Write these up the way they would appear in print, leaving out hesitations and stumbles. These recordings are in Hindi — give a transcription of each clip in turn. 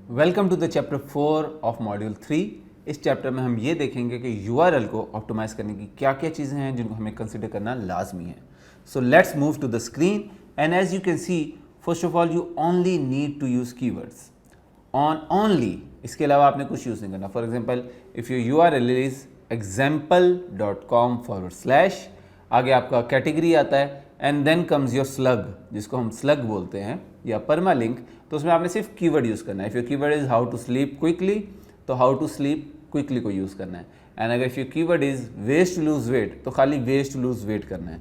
Welcome to the chapter 4 of module 3। इस चैप्टर में हम ये देखेंगे कि यूआरएल को ऑप्टिमाइज करने की क्या क्या चीज़ें हैं जिनको हमें कंसिडर करना लाजमी है। So let's move to the screen and as you can see, first of all you only need to use keywords on only. इसके अलावा आपने कुछ यूज़ नहीं करना। For example, if your URL is example.com/, आगे आपका कैटेगरी आता है and then comes your slug, जिसको हम स्लग बोलते हैं, या परमा लिंक। तो उसमें आपने सिर्फ कीवर्ड यूज़ करना है। If your keyword is how to sleep quickly, तो हाउ टू स्लीप क्विकली को यूज़ करना है। एंड अगर if your keyword is ways to lose weight, तो खाली वेज टू लूज़ वेट करना है।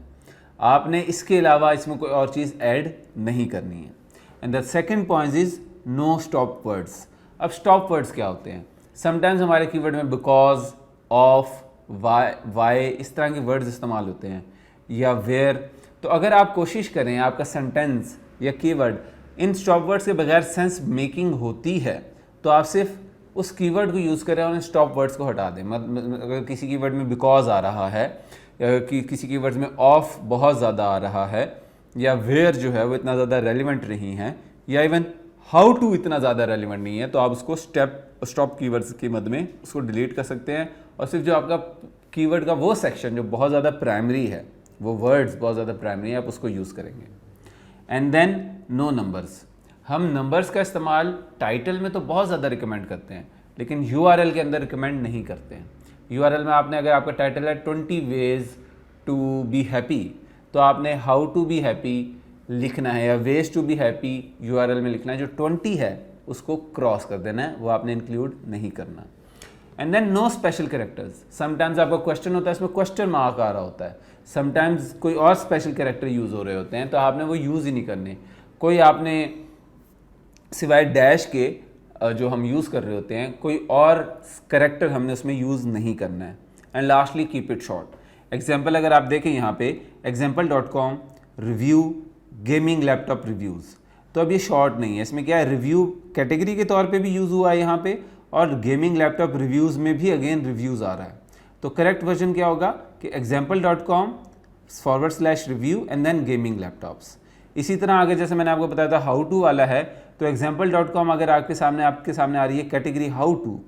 आपने इसके अलावा इसमें कोई और चीज़ ऐड नहीं करनी है। And the second point is no stop words. अब स्टॉप वर्ड्स क्या होते हैं? समटाइम्स हमारे कीवर्ड में बिकॉज, ऑफ, वाई इस तरह के वर्ड्स इस्तेमाल होते हैं, या वेयर। तो अगर आप कोशिश करें आपका सेंटेंस या कीवर्ड इन स्टॉप वर्ड्स के बगैर सेंस मेकिंग होती है, तो आप सिर्फ उस कीवर्ड को यूज़ करें और इन स्टॉप वर्ड्स को हटा दें। अगर किसी कीवर्ड में बिकॉज आ रहा है, या किसी कीवर्ड्स में ऑफ बहुत ज़्यादा आ रहा है, या वेयर जो है वो इतना ज़्यादा रेलिवेंट नहीं है, या इवन हाउ टू इतना ज़्यादा रेलिवेंट नहीं है, तो आप उसको स्टॉप कीवर्ड्स की मद में उसको डिलीट कर सकते हैं और सिर्फ जो आपका कीवर्ड का वो सेक्शन जो बहुत ज़्यादा प्राइमरी है, वो वर्ड्स बहुत ज़्यादा प्राइमरी है, आप उसको यूज़ करेंगे। And then no numbers. हम नंबर्स का इस्तेमाल टाइटल में तो बहुत ज़्यादा रिकमेंड करते हैं, लेकिन यूआरएल के अंदर रिकमेंड नहीं करते हैं। यूआरएल में आपने, अगर आपका टाइटल है 20 वेज टू बी हैप्पी, तो आपने हाउ टू बी हैप्पी लिखना है, या ways to be happy URL में लिखना है। जो 20 है उसको क्रॉस कर देना है, वो आपने इंक्लूड नहीं करना। And then no special characters. Sometimes आपका क्वेश्चन होता है, इसमें क्वेश्चन मार्क आ रहा होता है, समटाइम्स कोई और स्पेशल कैरेक्टर यूज़ हो रहे होते हैं, तो आपने वो यूज़ ही नहीं करने। कोई आपने सिवाय डैश के जो हम यूज़ कर रहे होते हैं, कोई और कैरेक्टर हमने उसमें यूज़ नहीं करना है। And lastly keep it short. Example अगर आप देखें यहाँ पे example.com review gaming laptop reviews, तो अब ये शॉर्ट नहीं है। इसमें क्या है, रिव्यू कैटेगरी के तौर पे भी यूज़ हुआ है यहाँ पे, और गेमिंग लैपटॉप रिव्यूज़ में भी अगेन रिव्यूज़ आ रहा है। तो करेक्ट वर्जन क्या होगा कि example.com/review and then gaming laptops. इसी तरह आगे जैसे मैंने आपको बताया था हाउ टू वाला है, तो example.com अगर आपके सामने आ रही है कैटेगरी हाउ टू,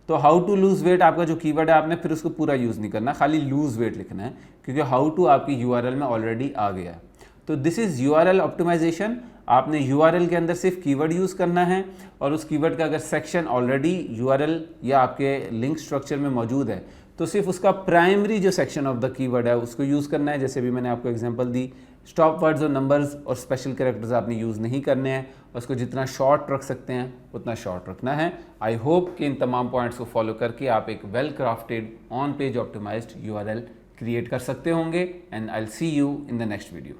तो हाउ टू लूज़ वेट आपका जो कीवर्ड है, आपने फिर उसको पूरा यूज़ नहीं करना, खाली लूज़ वेट लिखना है, क्योंकि हाउ टू आपकी यूआरएल में ऑलरेडी आ गया है। तो दिस इज़ यूआरएल ऑप्टिमाइजेशन। आपने यूआरएल के अंदर सिर्फ कीवर्ड यूज़ करना है, और उस कीवर्ड का अगर सेक्शन ऑलरेडी यूआरएल या आपके लिंक स्ट्रक्चर में मौजूद है, तो सिर्फ उसका प्राइमरी जो सेक्शन ऑफ द कीवर्ड है उसको यूज़ करना है। जैसे भी मैंने आपको एग्जांपल दी, स्टॉप वर्ड्स और नंबर्स और स्पेशल कैरेक्टर्स आपने यूज़ नहीं करने हैं, उसको जितना शॉर्ट रख सकते हैं उतना शॉर्ट रखना है। आई होप कि इन तमाम पॉइंट्स को फॉलो करके आप एक well crafted on page optimized URL create कर सकते होंगे। And I will see you in the next video.